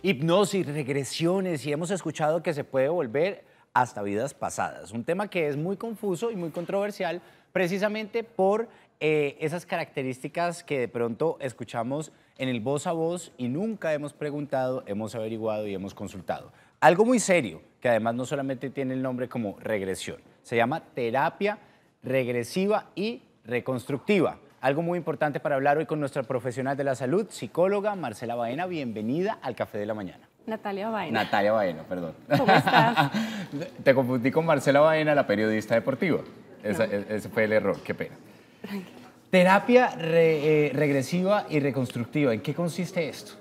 hipnosis, regresiones, y hemos escuchado que se puede volver hasta vidas pasadas. Un tema que es muy confuso y muy controversial precisamente por esas características que de pronto escuchamos en el voz a voz y nunca hemos preguntado, hemos averiguado y hemos consultado. Algo muy serio, que además no solamente tiene el nombre como regresión, se llama terapia regresiva y reconstructiva. Algo muy importante para hablar hoy con nuestra profesional de la salud, psicóloga Marcela Baena. Bienvenida al Café de la Mañana. Natalia Baena. Natalia Baena, perdón. ¿Cómo estás? Te confundí con Marcela Baena, la periodista deportiva. No. Ese fue el error, qué pena. Terapia regresiva y reconstructiva, ¿en qué consiste esto?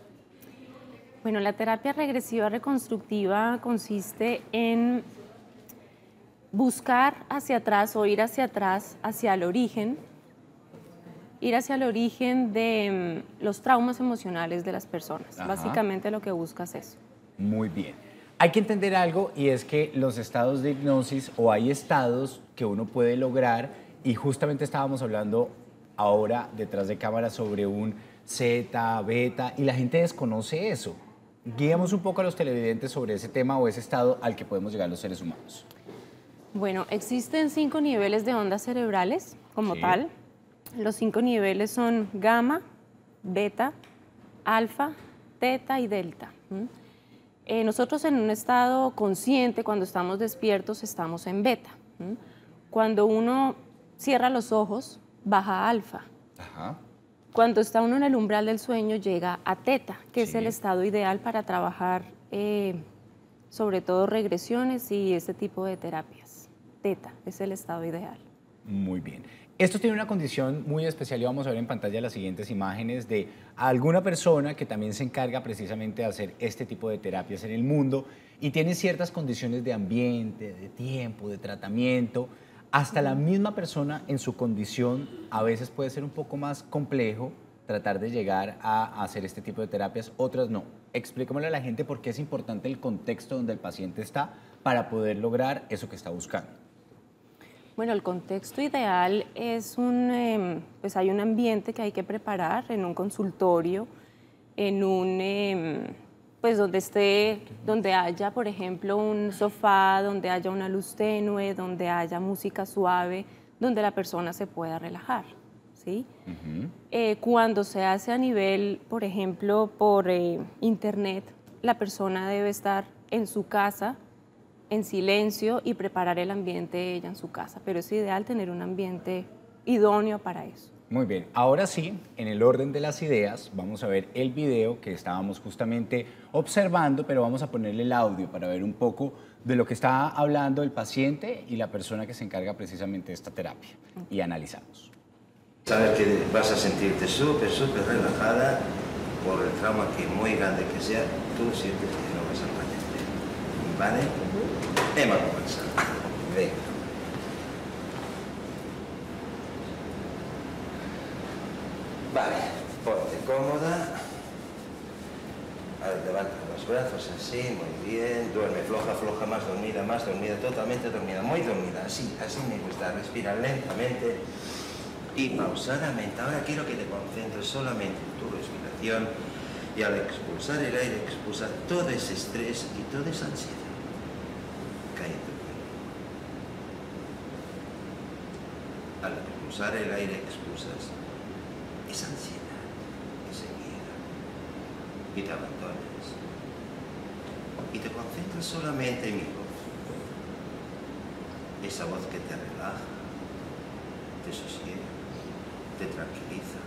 Bueno, la terapia regresiva reconstructiva consiste en buscar hacia atrás o ir hacia atrás, hacia el origen, ir hacia el origen de los traumas emocionales de las personas. Ajá. Básicamente lo que buscas es eso. Muy bien. Hay que entender algo y es que los estados de hipnosis o hay estados que uno puede lograr y justamente estábamos hablando ahora detrás de cámara sobre un zeta, beta y la gente desconoce eso. Guíamos un poco a los televidentes sobre ese tema o ese estado al que podemos llegar los seres humanos. Bueno, existen 5 niveles de ondas cerebrales como Sí. tal. Los 5 niveles son gamma, beta, alfa, teta y delta. Nosotros en un estado consciente, cuando estamos despiertos, estamos en beta. Cuando uno cierra los ojos, baja a alfa. Ajá. Cuando está uno en el umbral del sueño, llega a teta, que es Sí. el estado ideal para trabajar sobre todo regresiones y ese tipo de terapias. Teta es el estado ideal. Muy bien. Esto tiene una condición muy especial y vamos a ver en pantalla las siguientes imágenes de alguna persona que también se encarga precisamente de hacer este tipo de terapias en el mundo y tiene ciertas condiciones de ambiente, de tiempo, de tratamiento. Hasta la misma persona en su condición a veces puede ser un poco más complejo tratar de llegar a hacer este tipo de terapias, otras no. Explícamelo a la gente por qué es importante el contexto donde el paciente está para poder lograr eso que está buscando. Bueno, el contexto ideal es pues hay un ambiente que hay que preparar en un consultorio, en un, pues donde haya, por ejemplo, un sofá, donde haya una luz tenue, donde haya música suave, donde la persona se pueda relajar, ¿sí? Cuando se hace a nivel, por ejemplo, por internet, la persona debe estar en su casa, en silencio y preparar el ambiente ella en su casa, pero es ideal tener un ambiente idóneo para eso. Muy bien, ahora sí, en el orden de las ideas, vamos a ver el video que estábamos justamente observando, pero vamos a ponerle el audio para ver un poco de lo que está hablando el paciente y la persona que se encarga precisamente de esta terapia y analizamos. Sabes que vas a sentirte súper relajada por el trauma que muy grande que sea, tú sientes que no vas a fallecer. ¿Vale? Hemos comenzado. Venga. Vale, ponte cómoda. A ver, levanta los brazos así, muy bien. Duerme floja, más dormida, totalmente dormida, muy dormida. Así me gusta. Respira lentamente y pausadamente. Ahora quiero que te concentres solamente en tu respiración y al expulsar el aire expulsa todo ese estrés y toda esa ansiedad. Cae en tu cuerpo. Al expulsar el aire expulsas esa ansiedad, ese miedo, y te abandonas. Y te concentras solamente en mi voz. Esa voz que te relaja, te sosiega, te tranquiliza.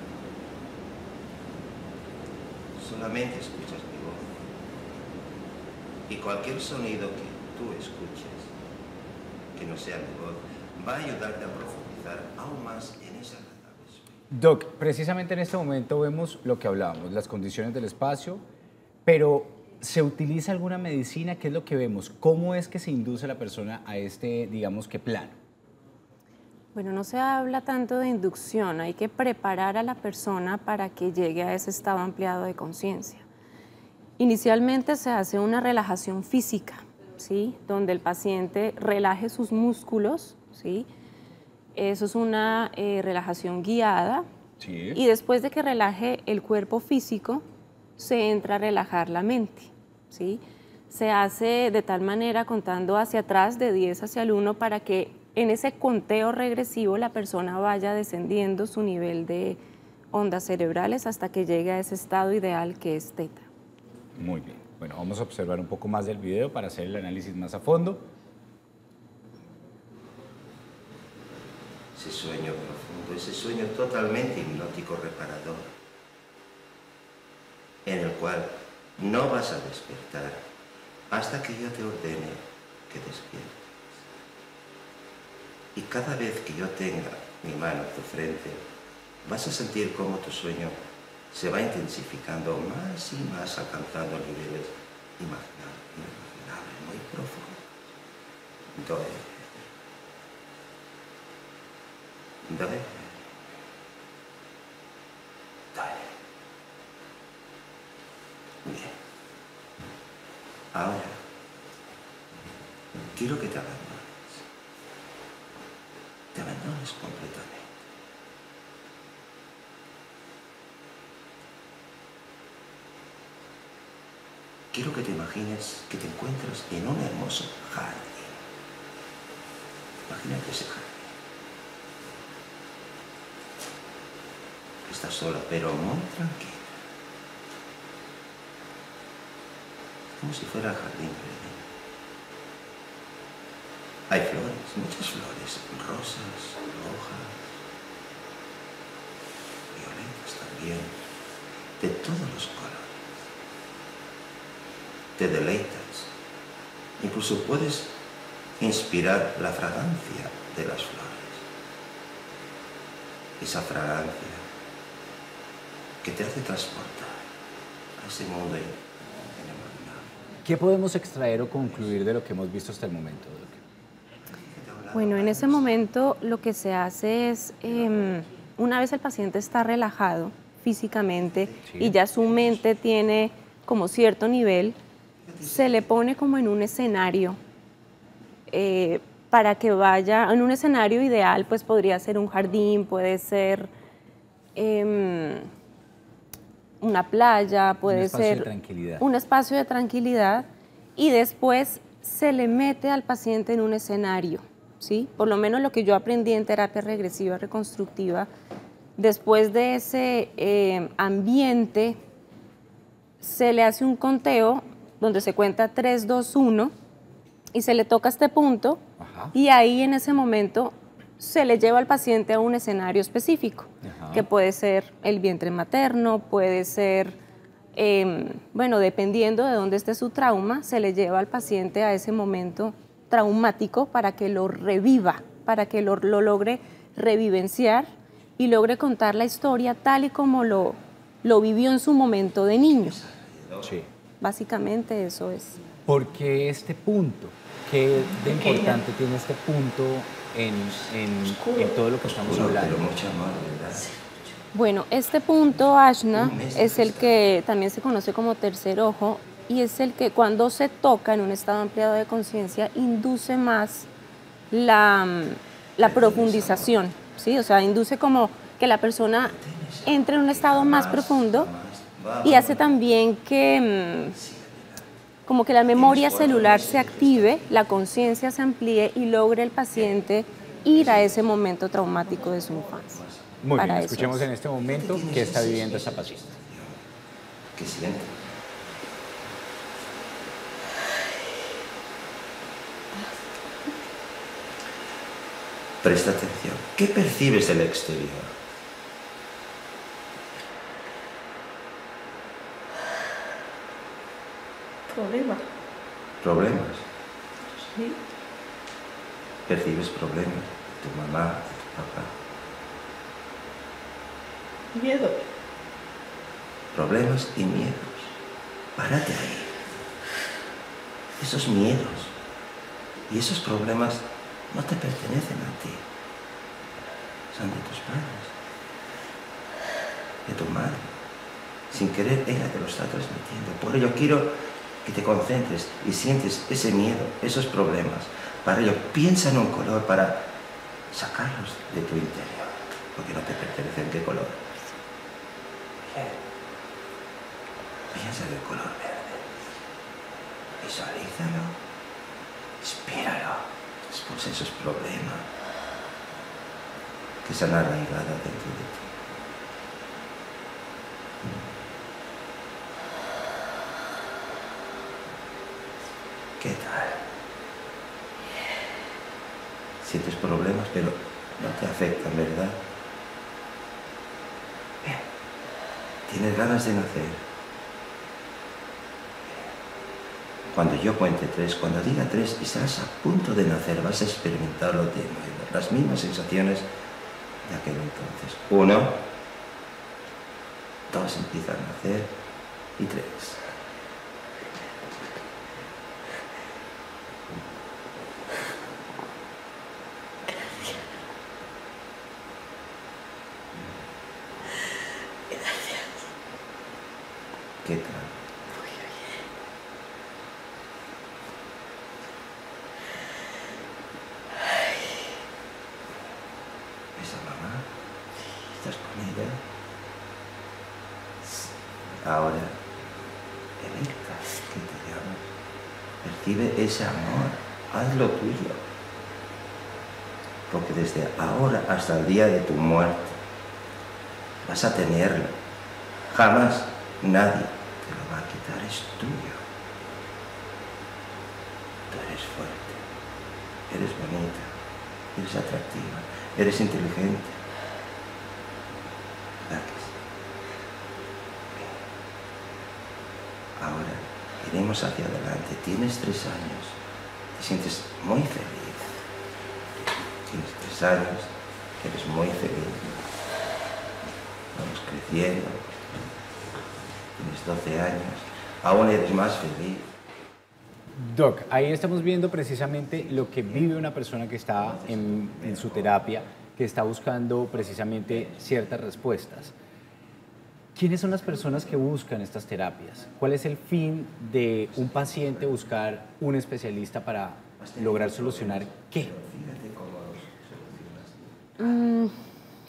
Solamente escuchas mi voz. Y cualquier sonido que tú escuches, que no sea mi voz, va a ayudarte a profundizar aún más en esa agradable sueño. Doc, precisamente en este momento vemos lo que hablábamos, las condiciones del espacio, pero ¿se utiliza alguna medicina? ¿Qué es lo que vemos? ¿Cómo es que se induce a la persona a este, digamos que, plano? Bueno, no se habla tanto de inducción, hay que preparar a la persona para que llegue a ese estado ampliado de conciencia. Inicialmente se hace una relajación física, ¿sí? Donde el paciente relaje sus músculos, ¿sí? Eso es una relajación guiada. Sí. Y después de que relaje el cuerpo físico, se entra a relajar la mente. ¿sí? Se hace de tal manera contando hacia atrás, de 10 hacia el 1, para que en ese conteo regresivo la persona vaya descendiendo su nivel de ondas cerebrales hasta que llegue a ese estado ideal que es teta. Muy bien. Bueno, vamos a observar un poco más del video para hacer el análisis más a fondo. Ese sueño profundo, ese sueño totalmente hipnótico reparador, en el cual no vas a despertar hasta que yo te ordene que despiertes. Y cada vez que yo tenga mi mano en tu frente, vas a sentir cómo tu sueño se va intensificando más y más, alcanzando niveles inimaginables, muy profundos. Doe. Doe. Doe. Bien. Ahora, quiero que te abandones. Te abandones completamente. Quiero que te imagines que te encuentras en un hermoso jardín. Imagínate ese jardín. Estás sola, pero muy tranquila. Como si fuera el jardín de Edén. Hay flores, muchas flores, rosas, rojas, violetas también, de todos los colores. Te deleitas. Incluso puedes inspirar la fragancia de las flores. Esa fragancia que te hace transportar a ese mundo inimaginable. ¿Qué podemos extraer o concluir de lo que hemos visto hasta el momento, Doc? Bueno, en ese momento lo que se hace es, una vez el paciente está relajado físicamente y ya su mente tiene como cierto nivel, se le pone como en un escenario para que vaya, en un escenario ideal, pues podría ser un jardín, puede ser una playa, puede ser un espacio de tranquilidad, y después se le mete al paciente en un escenario, ¿sí? Por lo menos lo que yo aprendí en terapia regresiva reconstructiva, después de ese ambiente se le hace un conteo donde se cuenta 3, 2, 1 y se le toca este punto. Ajá. Y ahí en ese momento se le lleva al paciente a un escenario específico. Ajá. Que puede ser el vientre materno, puede ser, bueno, dependiendo de dónde esté su trauma, se le lleva al paciente a ese momento traumático para que lo reviva, para que lo logre revivenciar y logre contar la historia tal y como lo vivió en su momento de niño. Sí. Básicamente eso es. ¿Por qué este punto? ¿Qué de importante tiene este punto en todo lo que estamos hablando? Bueno, este punto, Ashna, es el que también se conoce como tercer ojo, y es el que cuando se toca en un estado ampliado de conciencia induce más la profundización, ¿sí? O sea, induce como que la persona entre en un estado más profundo y hace también que como que la memoria celular se active, la conciencia se amplíe y logre el paciente ir a ese momento traumático de su infancia. Muy bien, escuchemos en este momento qué está viviendo esta paciente. ¿Qué siente? Presta atención. ¿Qué percibes del exterior? Problemas. ¿Problemas? Sí. ¿Percibes problemas de tu mamá, de tu papá? Miedo. Problemas y miedos. Párate ahí. Esos miedos y esos problemas no te pertenecen a ti. Son de tus padres, de tu madre. Sin querer, ella te lo está transmitiendo. Por ello quiero que te concentres y sientes ese miedo, esos problemas. Para ello, piensa en un color para sacarlos de tu interior, porque no te pertenecen. ¿Qué color? Bien. Piensa en el color verde. Visualízalo. Inspíralo. Expulsa esos problemas que se han arraigado dentro de ti. ¿Qué tal? Sientes problemas, pero no te afectan, ¿verdad? Bien. ¿Tienes ganas de nacer? Cuando yo cuente 3, cuando diga 3 y estás a punto de nacer, vas a experimentarlo de nuevo. Las mismas sensaciones de aquel entonces. 1, 2, empieza a nacer y 3. ¿Qué tal? ¿Ves a mamá? ¿Estás con ella? Ahora, Electa, que te llamo, percibe ese amor, haz lo tuyo. Porque desde ahora hasta el día de tu muerte vas a tenerlo. Jamás nadie te lo va a quitar, es tuyo. Tú eres fuerte, eres bonita, eres atractiva, eres inteligente. ¿Verdad que sí? Bien. Ahora iremos hacia adelante. Tienes 3 años, te sientes muy feliz. Tienes 3 años, eres muy feliz. Vamos creciendo. Tienes 12 años, aún eres más feliz. Doc, ahí estamos viendo precisamente lo que vive una persona que está en su terapia, que está buscando precisamente ciertas respuestas. ¿Quiénes son las personas que buscan estas terapias? ¿Cuál es el fin de un paciente buscar un especialista para lograr solucionar qué?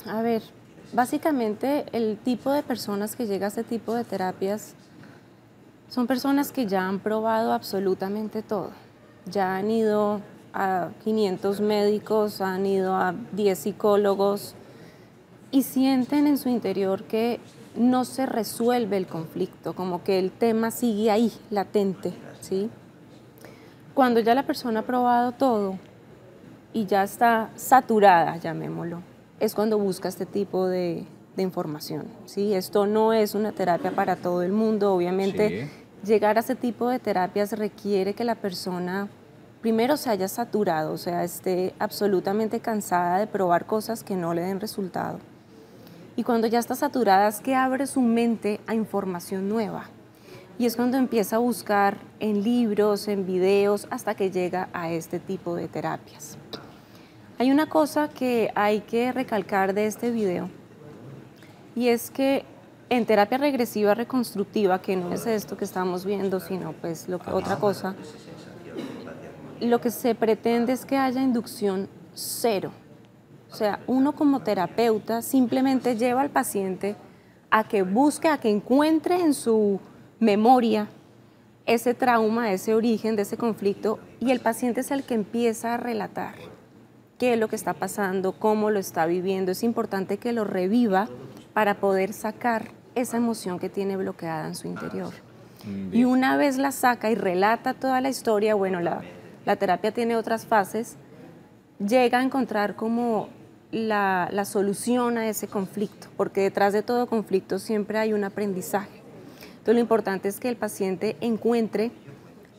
A ver, básicamente el tipo de personas que llega a este tipo de terapias son personas que ya han probado absolutamente todo. Ya han ido a 500 médicos, han ido a 10 psicólogos y sienten en su interior que no se resuelve el conflicto, como que el tema sigue ahí, latente, ¿sí? Cuando ya la persona ha probado todo y ya está saturada, llamémoslo, es cuando busca este tipo de información, ¿sí? Esto no es una terapia para todo el mundo, obviamente. Sí. Llegar a este tipo de terapias requiere que la persona primero se haya saturado, o sea, esté absolutamente cansada de probar cosas que no le den resultado. Y cuando ya está saturada es que abre su mente a información nueva. Y es cuando empieza a buscar en libros, en videos, hasta que llega a este tipo de terapias. Hay una cosa que hay que recalcar de este video, y es que en terapia regresiva reconstructiva, que no es esto que estamos viendo, sino pues otra cosa, lo que se pretende es que haya inducción cero. O sea, uno como terapeuta simplemente lleva al paciente a que busque, a que encuentre en su memoria ese trauma, ese origen de ese conflicto, y el paciente es el que empieza a relatar qué es lo que está pasando, cómo lo está viviendo. Es importante que lo reviva para poder sacar esa emoción que tiene bloqueada en su interior. Y una vez la saca y relata toda la historia, bueno, la terapia tiene otras fases, llega a encontrar como la solución a ese conflicto, porque detrás de todo conflicto siempre hay un aprendizaje. Entonces lo importante es que el paciente encuentre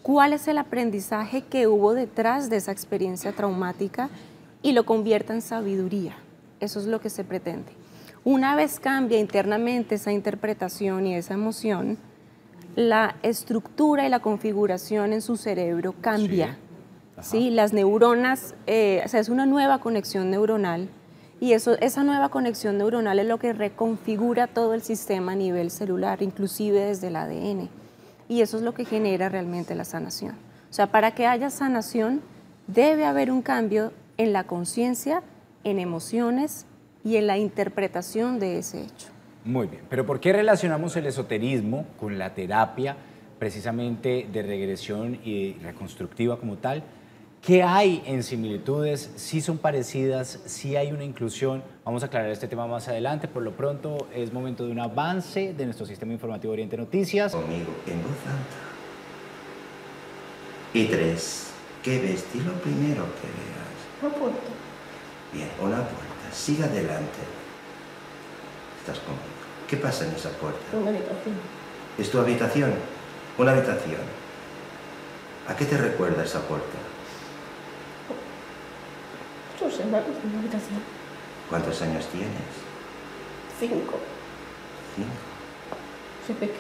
cuál es el aprendizaje que hubo detrás de esa experiencia traumática y lo convierta en sabiduría. Eso es lo que se pretende. Una vez cambia internamente esa interpretación y esa emoción, la estructura y la configuración en su cerebro cambia. Sí, las neuronas, o sea, es una nueva conexión neuronal, y esa nueva conexión neuronal es lo que reconfigura todo el sistema a nivel celular, inclusive desde el ADN. Y eso es lo que genera realmente la sanación. O sea, para que haya sanación, debe haber un cambio en la conciencia, en emociones y en la interpretación de ese hecho. Muy bien, pero ¿por qué relacionamos el esoterismo con la terapia precisamente de regresión y reconstructiva como tal. ¿Qué hay en similitudes? ¿Sí son parecidas? ¿Sí hay una inclusión? Vamos a aclarar este tema más adelante. Por lo pronto es momento de un avance de nuestro sistema informativo Oriente Noticias. Conmigo en voz alta. Y 3. ¿Qué ves? Di lo primero que veas. Una puerta. Bien, una puerta. Siga adelante. Estás conmigo. ¿Qué pasa en esa puerta? Una habitación. ¿Es tu habitación? Una habitación. ¿A qué te recuerda esa puerta? Muchos semanas en una habitación. ¿Cuántos años tienes? 5. 5. Soy pequeño.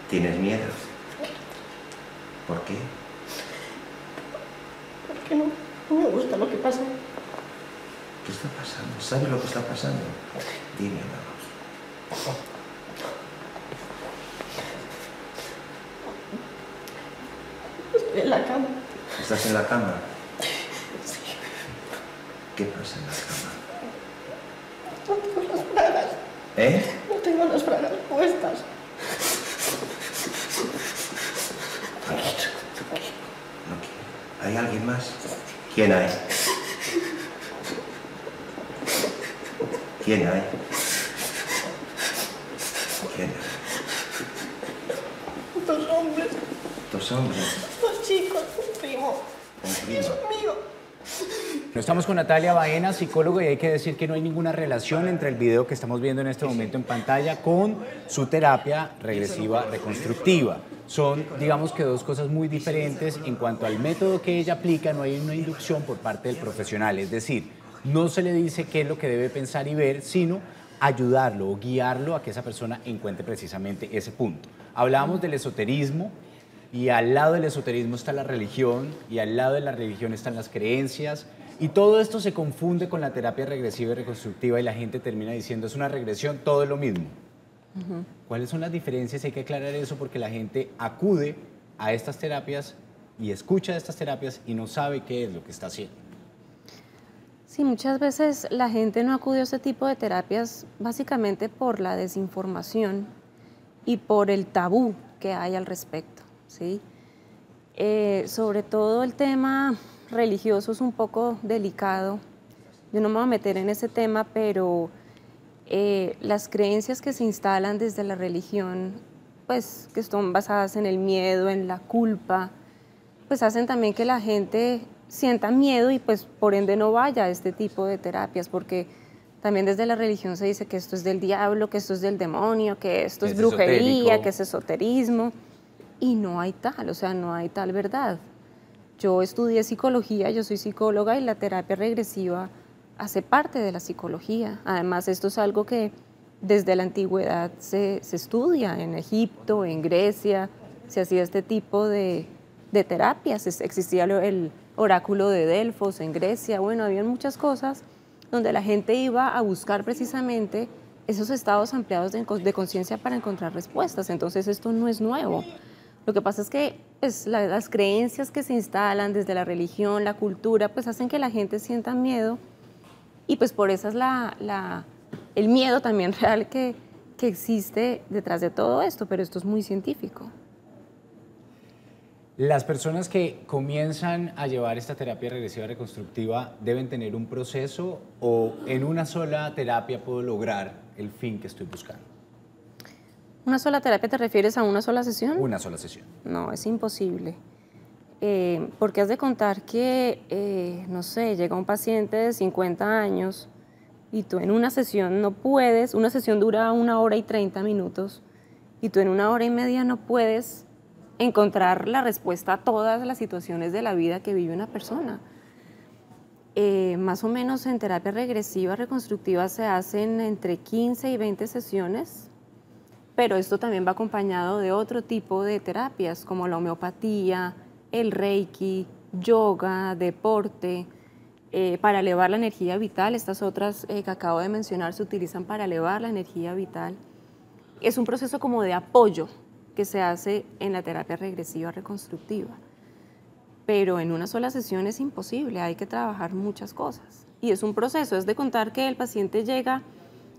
¿Tienes miedo? ¿Por qué? Porque no me gusta lo que pasa. ¿Qué está pasando? ¿Sabes lo que está pasando? Dímelo. Estoy en la cama. ¿Estás en la cama? Sí. ¿Qué pasa en la cama? No tengo las bragas. ¿Eh? No tengo las bragas puestas. No quiero. ¿Hay alguien más? ¿Quién hay? ¿Quién hay? ¿Quién hay? 2 hombres, 2 hombres. 2 chicos, un primo. Un Y primo. es mío. Estamos con Natalia Baena, psicóloga, y hay que decir que no hay ninguna relación entre el video que estamos viendo en este momento en pantalla con su terapia regresiva reconstructiva. Son, digamos que, 2 cosas muy diferentes. En cuanto al método que ella aplica, no hay una inducción por parte del profesional, es decir, no se le dice qué es lo que debe pensar y ver, sino ayudarlo o guiarlo a que esa persona encuentre precisamente ese punto. Hablábamos del esoterismo, y al lado del esoterismo está la religión, y al lado de la religión están las creencias, y todo esto se confunde con la terapia regresiva y reconstructiva, y la gente termina diciendo, es una regresión, todo es lo mismo. ¿Cuáles son las diferencias? Hay que aclarar eso porque la gente acude a estas terapias y escucha de estas terapias y no sabe qué es lo que está haciendo. Sí, muchas veces la gente no acude a este tipo de terapias básicamente por la desinformación y por el tabú que hay al respecto, ¿sí? Sobre todo el tema religioso es un poco delicado. Yo no me voy a meter en ese tema, pero las creencias que se instalan desde la religión, pues que son basadas en el miedo, en la culpa, pues hacen también que la gente sienta miedo y pues por ende no vaya a este tipo de terapias, porque también desde la religión se dice que esto es del diablo, que esto es del demonio, que esto es brujería, esotérico, que es esoterismo, y no hay tal, o sea, no hay tal verdad. Yo estudié psicología, yo soy psicóloga y la terapia regresiva hace parte de la psicología. Además, esto es algo que desde la antigüedad se estudia en Egipto, en Grecia, se hacía este tipo de terapias. Existía el oráculo de Delfos en Grecia, bueno, había muchas cosas donde la gente iba a buscar precisamente esos estados ampliados de conciencia para encontrar respuestas. Entonces, esto no es nuevo. Lo que pasa es que pues, las creencias que se instalan desde la religión, la cultura, pues hacen que la gente sienta miedo y pues por eso es el miedo también real que existe detrás de todo esto, pero esto es muy científico. Las personas que comienzan a llevar esta terapia regresiva reconstructiva deben tener un proceso o en una sola terapia puedo lograr el fin que estoy buscando. ¿Una sola terapia te refieres a una sola sesión? Una sola sesión. No, es imposible. Porque has de contar que, no sé, llega un paciente de 50 años y tú en una sesión no puedes, una sesión dura 1 hora y 30 minutos y tú en 1 hora y media no puedes encontrar la respuesta a todas las situaciones de la vida que vive una persona. Más o menos en terapia regresiva reconstructiva se hacen entre 15 y 20 sesiones, pero esto también va acompañado de otro tipo de terapias como la homeopatía, el reiki, yoga, deporte, para elevar la energía vital. Estas otras que acabo de mencionar se utilizan para elevar la energía vital. Es un proceso como de apoyo que se hace en la terapia regresiva reconstructiva. Pero en una sola sesión es imposible, hay que trabajar muchas cosas. Y es un proceso, es de contar que el paciente llega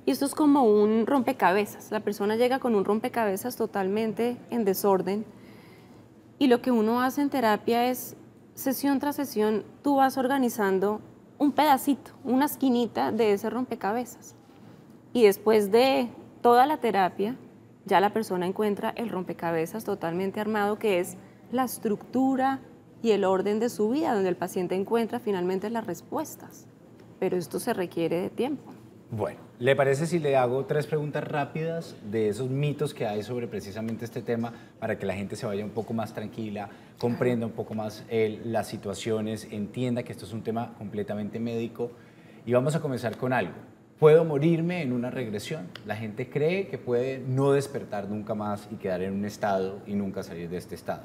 Y esto es como un rompecabezas. La persona llega con un rompecabezas totalmente en desorden y lo que uno hace en terapia es, sesión tras sesión, tú vas organizando un pedacito, una esquinita de ese rompecabezas. Y después de toda la terapia, ya la persona encuentra el rompecabezas totalmente armado, que es la estructura y el orden de su vida, donde el paciente encuentra finalmente las respuestas. Pero esto se requiere de tiempo. Bueno, ¿le parece si le hago 3 preguntas rápidas de esos mitos que hay sobre precisamente este tema para que la gente se vaya un poco más tranquila, comprenda un poco más las situaciones, entienda que esto es un tema completamente médico? Y vamos a comenzar con algo. ¿Puedo morirme en una regresión? La gente cree que puede no despertar nunca más y quedar en un estado y nunca salir de este estado.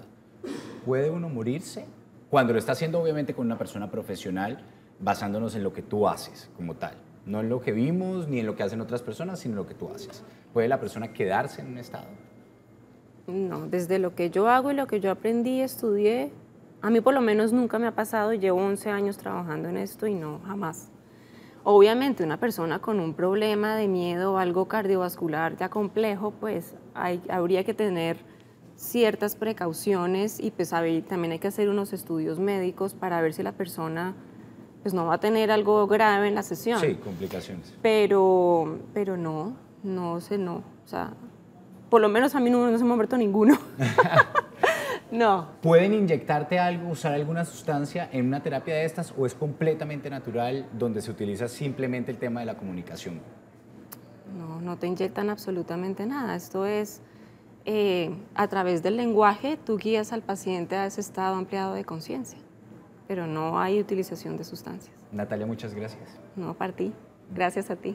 ¿Puede uno morirse? Cuando lo está haciendo obviamente con una persona profesional, basándonos en lo que tú haces como tal. No en lo que vimos ni en lo que hacen otras personas, sino en lo que tú haces. ¿Puede la persona quedarse en un estado? No, desde lo que yo hago y lo que yo aprendí, estudié, a mí por lo menos nunca me ha pasado, llevo 11 años trabajando en esto y no, jamás. Obviamente una persona con un problema de miedo o algo cardiovascular ya complejo, pues habría que tener ciertas precauciones y pues también hay que hacer unos estudios médicos para ver si la persona pues no va a tener algo grave en la sesión. Sí, complicaciones. Pero no. O sea, por lo menos a mí no se me ha muerto ninguno. No. ¿Pueden inyectarte algo, usar alguna sustancia en una terapia de estas o es completamente natural donde se utiliza simplemente el tema de la comunicación? No te inyectan absolutamente nada. Esto es, a través del lenguaje, tú guías al paciente a ese estado ampliado de conciencia, pero no hay utilización de sustancias. Natalia, muchas gracias. No, para ti. Gracias a ti.